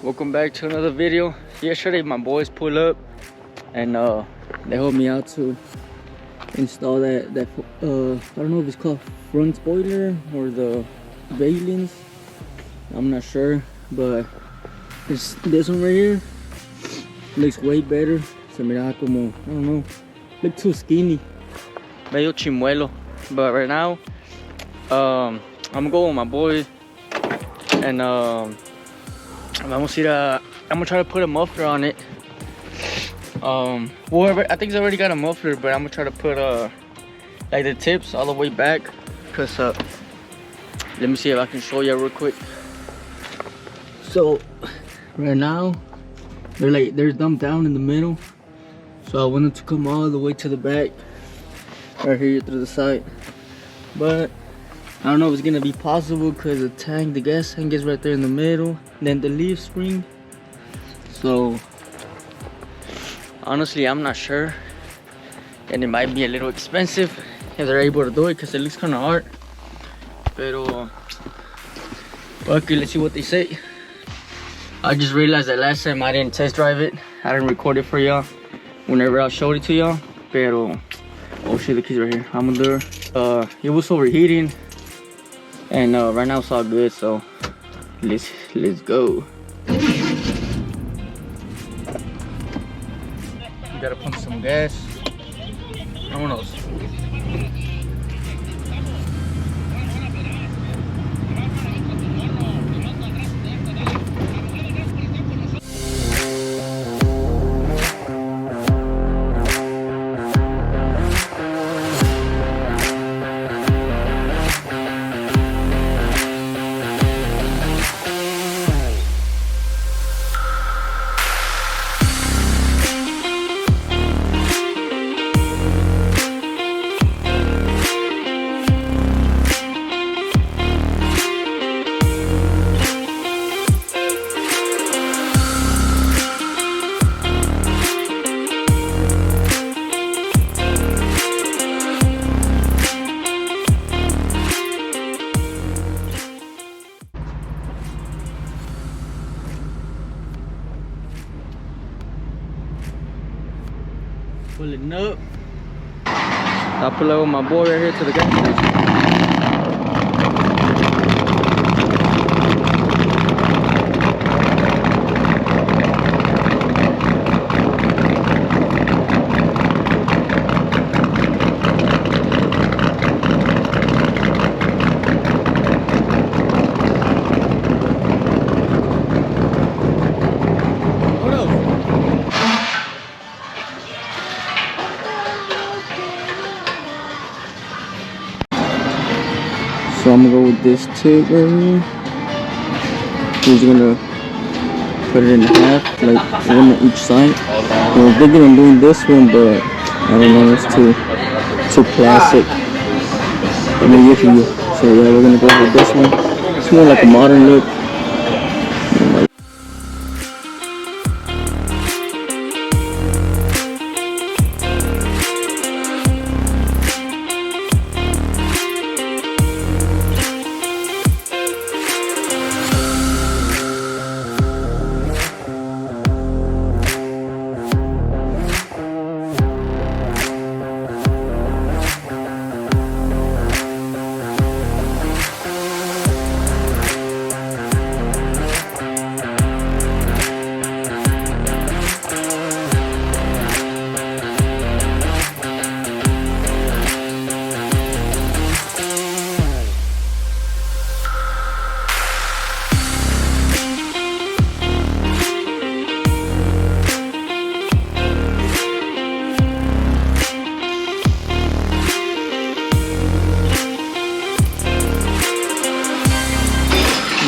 Welcome back to another video. Yesterday my boys pulled up and they helped me out to install that I don't know if it's called front spoiler or the valence. I'm not sure, but it's this one right here. Looks way better. Se mira como, I don't know, look too skinny, medio chimuelo. But right now I'm gonna go with my boy and I'm gonna try to put a muffler on it. Well, I think it's already got a muffler, but I'm gonna try to put like the tips all the way back. Cause let me see if I can show you real quick. So right now they're dumped down in the middle. So I want them to come all the way to the back, right here through the side. But I don't know if it's gonna be possible because the gas tank is right there in the middle. Then the leaf spring. So honestly, I'm not sure, and it might be a little expensive if they're able to do it because it looks kind of hard. Pero okay, let's see what they say. I just realized that last time I didn't test drive it. I didn't record it for y'all whenever I showed it to y'all. Pero oh shit, the keys right here. I'm gonna do it was overheating. And right now it's all good, so let's go. You gotta pump some gas. Vámonos. Pulling up. I pull up with my boy right here to the gas station. So I'm gonna go with this tip right here. He's gonna put it in half, like one on each side. I was thinking of doing this one, but I don't know, it's too classic. So yeah, we're gonna go with this one. It's more like a modern look.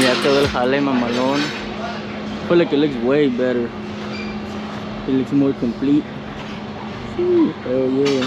Ya todo el jale mamalón. I feel like it looks way better. It looks more complete. Oh yeah.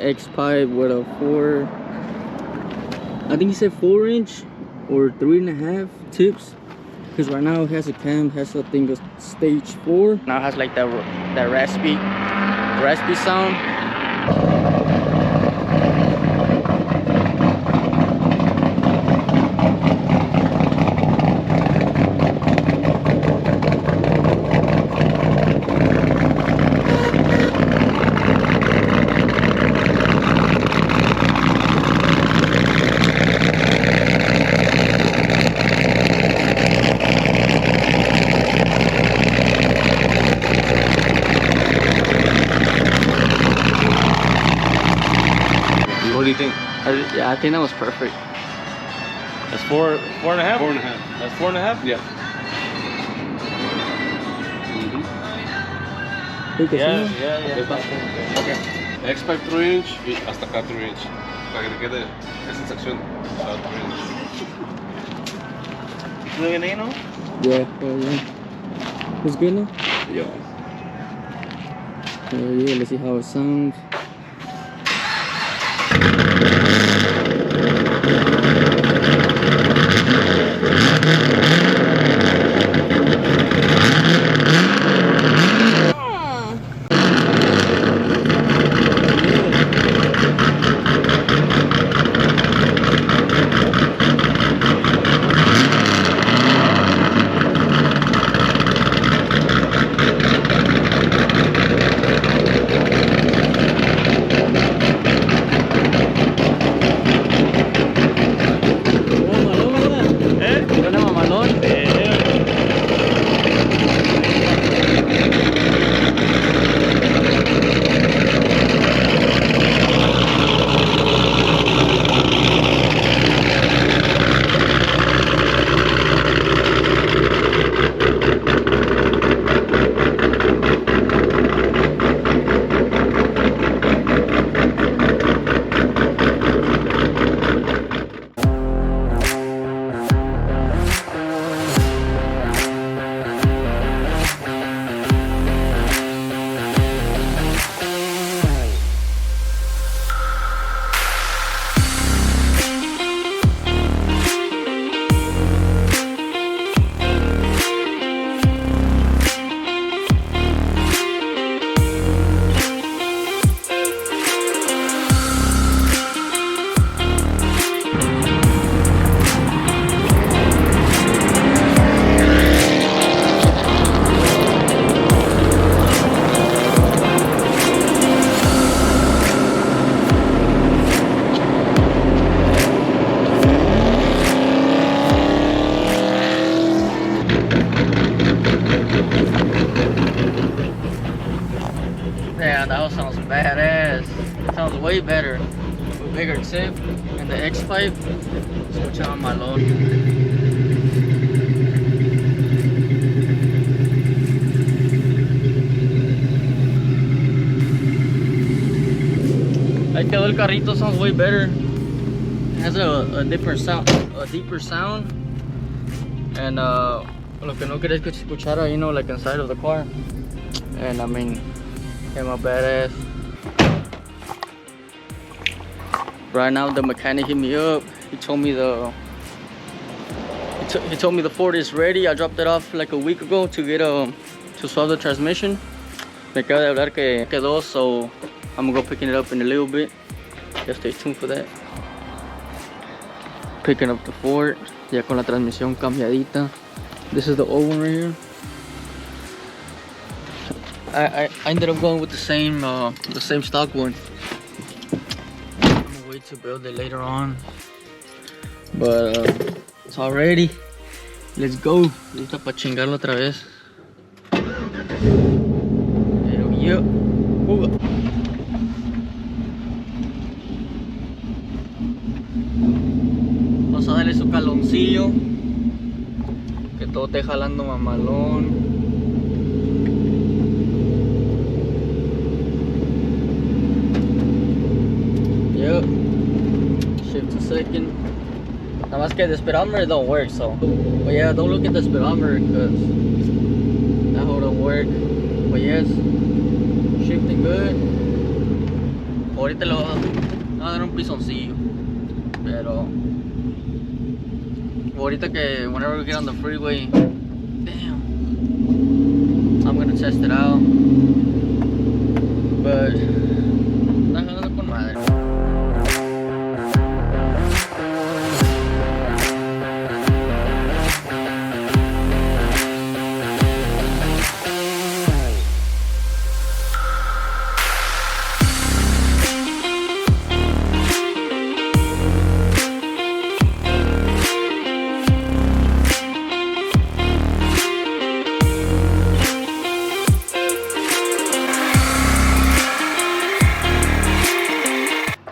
X pipe with a 4, I think he said 4-inch or 3.5 tips, because right now it has a cam, has I think a stage 4. Now it has like that raspy sound. What do you think? Yeah, I think that was perfect. That's 4.5? 4.5. That's 4.5? Yeah. Yeah. Okay. X-Pipe 3-inch y hasta acá 3-inch. Para que te quede esa sección. O sea, 3-inch. ¿Todo bien ahí, no? Yeah, it's good now? Yeah. Yeah, let's see how it sounds. Yeah, that sounds badass. Sounds way better. With bigger tip and the X pipe. Switch on my load. Ahí quedó el carrito, sounds way better. It has a different sound, a deeper sound. And lo que no quería escuchar, you know, like inside of the car. And I mean, came out badass. Right now the mechanic hit me up. He told me he told me the Ford is ready. I dropped it off like a week ago to get to swap the transmission. Me acaba de hablar que quedó, so I'm gonna go picking it up in a little bit. Just stay tuned for that. Picking up the Ford, ya con la transmisión cambiadita. This is the old one right here. I ended up going with the same stock one. I'm gonna wait to build it later on. But it's all ready. Let's go. Listo para chingarlo otra vez. Pero yo, vamos a darle su caloncillo. Que todo esté jalando mamalón. Yep. Shift to second. Nada más que the speedometer don't work, so. But yeah, don't look at the speedometer because that whole don't work. But yes, shifting good. Ahorita le voy a dar un pisoncillo. Pero ahorita que whenever we get on the freeway, damn, I'm gonna test it out. But está jalando con madre.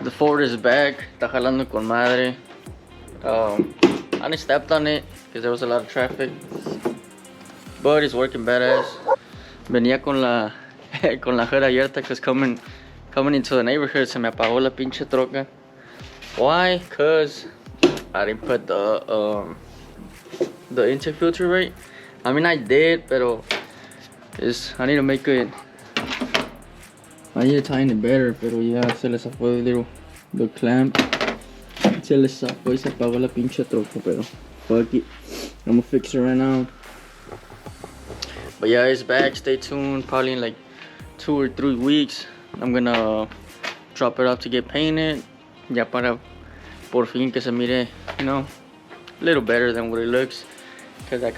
The Ford is back, está jalando con madre. I only stepped on it because there was a lot of traffic, but it's working badass. Venía con la con la hood abierta because coming into the neighborhood se me apagó la pinche troca. Why? Cause I didn't put the intake filter right. I mean I did, pero I need to make it. I need to tighten it better, pero ya se les zafó the clamp. Se les zafó y se apagó la pinche troca, pero fuck it. I'm gonna fix it right now. But yeah, it's back. Stay tuned. Probably in like 2 or 3 weeks, I'm gonna drop it off to get painted. Ya para por fin que se mire, you know, a little better than what it looks. Cause that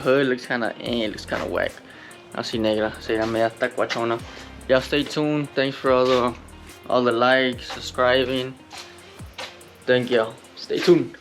hood looks it looks kinda whack. Así negra, se llama media tacuachona. Y'all stay tuned. Thanks for all the likes, subscribing. Thank y'all. Stay tuned.